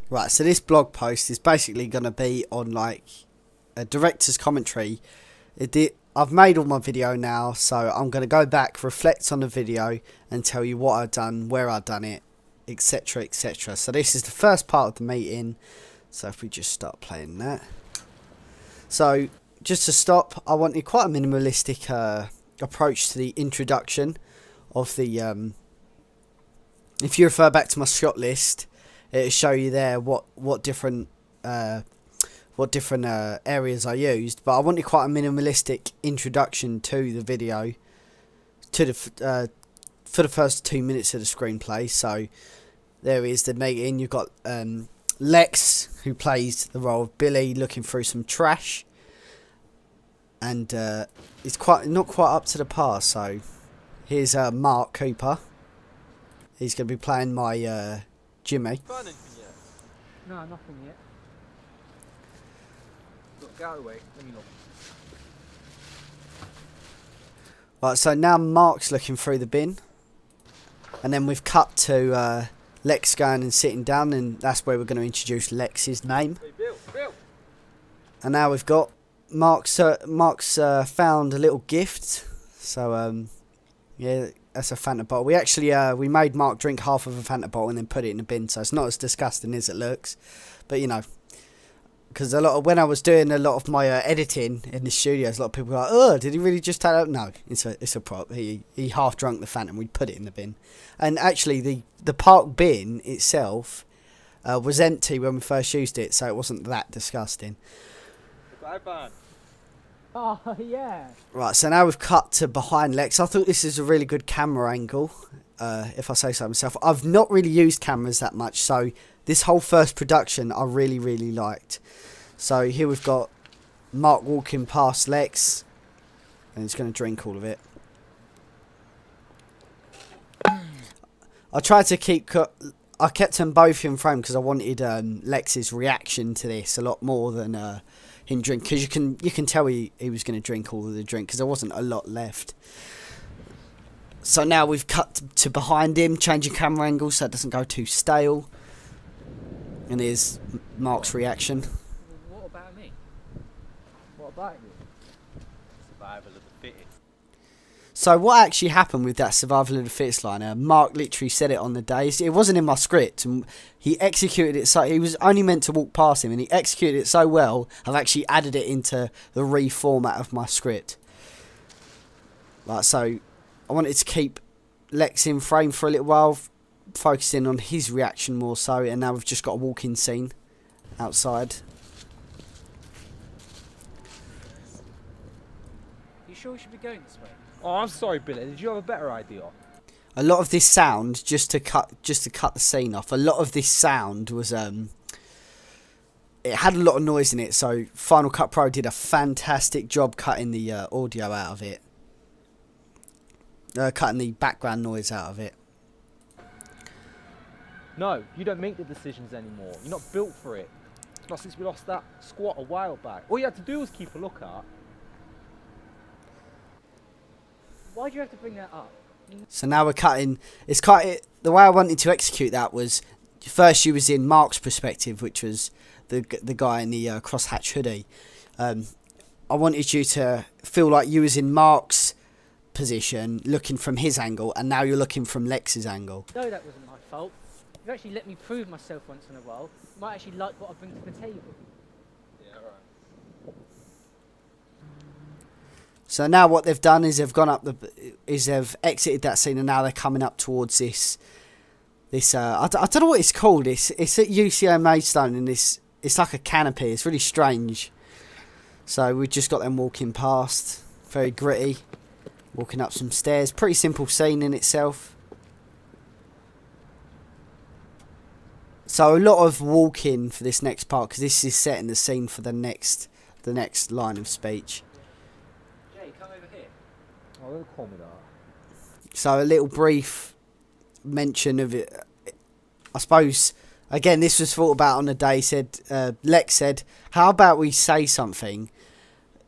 Right, so this blog post is basically going to be on like a director's commentary. I've made all my video now, so I'm going to go back, reflect on the video, and tell you what I've done, where I've done it, etc, etc. So this is the first part of the meeting. So if we just start playing that. So just to stop, I wanted quite a minimalistic approach to the introduction of the... if you refer back to my shot list, it'll show you there what different areas I used. But I wanted quite a minimalistic introduction to the video, to the for the first 2 minutes of the screenplay. So there is the meeting. You've got Lex, who plays the role of Billy, looking through some trash, and it's not quite up to the par. So here's Mark Cooper. He's going to be playing my Jimmy. No, nothing yet. Look, go away. Let me look. Right, so now Mark's looking through the bin, and then we've cut to Lex going and sitting down, and that's where we're going to introduce Lex's name. Hey, Bill. And now we've got Mark's found a little gift. So yeah, that's a Fanta bottle. We actually we made Mark drink half of a Fanta bottle and then put it in the bin, so it's not as disgusting as it looks. But you know, because when I was doing a lot of my editing in the studios, a lot of people were like, "Oh, did he really just take it?" No, it's a prop. He half drunk the Fanta and we put it in the bin. And actually, the park bin itself was empty when we first used it, so it wasn't that disgusting. Bye. Oh, yeah. Right, so now we've cut to behind Lex. I thought this is a really good camera angle, if I say so myself. I've not really used cameras that much, so this whole first production I really, really liked. So here we've got Mark walking past Lex, and he's going to drink all of it. I tried to keep... I kept them both in frame because I wanted Lex's reaction to this a lot more than... him drink, because you can tell he was going to drink all of the drink because there wasn't a lot left. So now we've cut to behind him, changing camera angle so it doesn't go too stale. And here's Mark's reaction. What about me? What about you? Survival of the fittest. So what actually happened with that survival of the fittest liner? Mark literally said it on the day. It wasn't in my script, and he executed it so... He was only meant to walk past him, and he executed it so well, I've actually added it into the reformat of my script. Like, so I wanted to keep Lex in frame for a little while, focusing on his reaction more so, and now we've just got a walk-in scene outside. You sure we should be going this way? Oh, I'm sorry, Billy. Did you have a better idea? A lot of this sound, just to cut the scene off, a lot of this sound was it had a lot of noise in it, so Final Cut Pro did a fantastic job cutting the audio out of it, cutting the background noise out of it. No, you don't make the decisions anymore. You're not built for it. Not since we lost that squat a while back. All you had to do was keep a lookout. Why do you have to bring that up? So now we're cutting. The way I wanted to execute that was first you was in Mark's perspective, which was the guy in the crosshatch hoodie. I wanted you to feel like you was in Mark's position, looking from his angle, and now you're looking from Lex's angle. No, that wasn't my fault. You've actually let me prove myself once in a while. You might actually like what I bring to the table. Yeah, right. So now what they've done is they've exited that scene, and now they're coming up towards this. I don't know what it's called. It's at UCO Maidstone, and it's like a canopy. It's really strange. So we've just got them walking past, very gritty, walking up some stairs. Pretty simple scene in itself. So a lot of walking for this next part, because this is setting the scene for the next line of speech. Jay, come over here. Oh, don't call me that. So a little brief mention of it. I suppose, again, this was thought about on the day. Lex said, how about we say something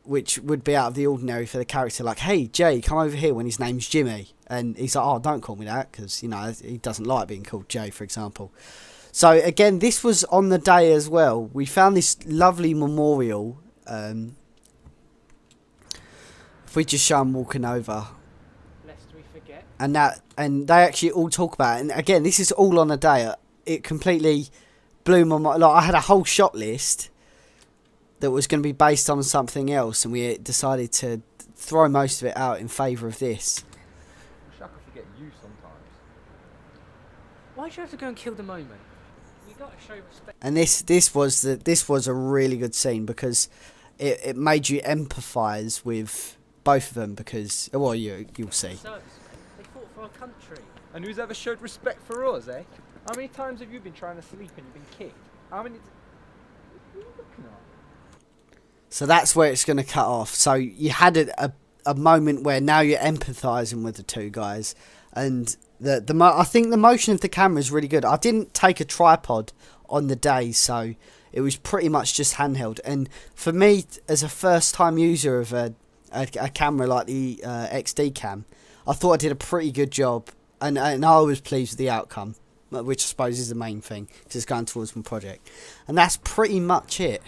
which would be out of the ordinary for the character, like, hey, Jay, come over here, when his name's Jimmy. And he's like, oh, don't call me that, because, you know, he doesn't like being called Jay, for example. So again, this was on the day as well. We found this lovely memorial. If we just show them walking over, Lest we forget. and they actually all talk about it. And again, this is all on a day. It completely blew my mind. Like, I had a whole shot list that was going to be based on something else, and we decided to throw most of it out in favour of this. Wish I could forget you sometimes. Why do you have to go and kill the moment? You got to show respect. And this was a really good scene because it made you empathise with both of them, because well, you'll see. Servicemen. They fought for our country. And who's ever showed respect for us, eh? How many times have you been trying to sleep and you've been kicked? How many? What are you looking at? So that's where it's going to cut off. So you had a moment where now you're empathising with the two guys, and I think the motion of the camera is really good. I didn't take a tripod on the day, so it was pretty much just handheld. And for me, as a first time user of a camera like the XD Cam, I thought I did a pretty good job, and I was pleased with the outcome, which I suppose is the main thing, just going towards my project. And that's pretty much it.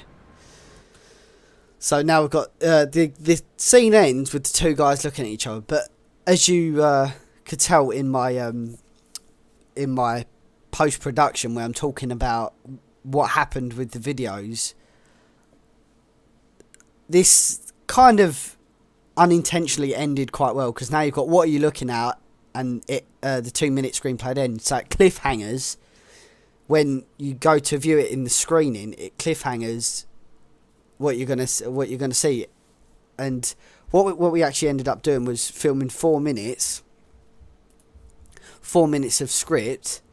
So now we've got the scene ends with the two guys looking at each other, but as you could tell in my post-production where I'm talking about what happened with the videos, this kind of unintentionally ended quite well, because now you've got what are you looking at, and the 2-minute screenplay ends. So it cliffhangers when you go to view it in the screening. It cliffhangers what you're gonna see, and what we actually ended up doing was filming 4 minutes of script,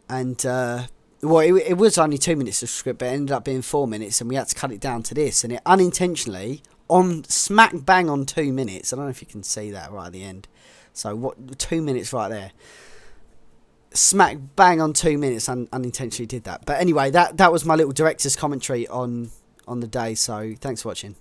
and it was only 2 minutes of script, but it ended up being 4 minutes, and we had to cut it down to this, and it unintentionally on smack bang on 2 minutes. I don't know if you can see that right at the end. So 2 minutes right there. Smack bang on 2 minutes, unintentionally did that. But anyway, that was my little director's commentary on the day. So thanks for watching.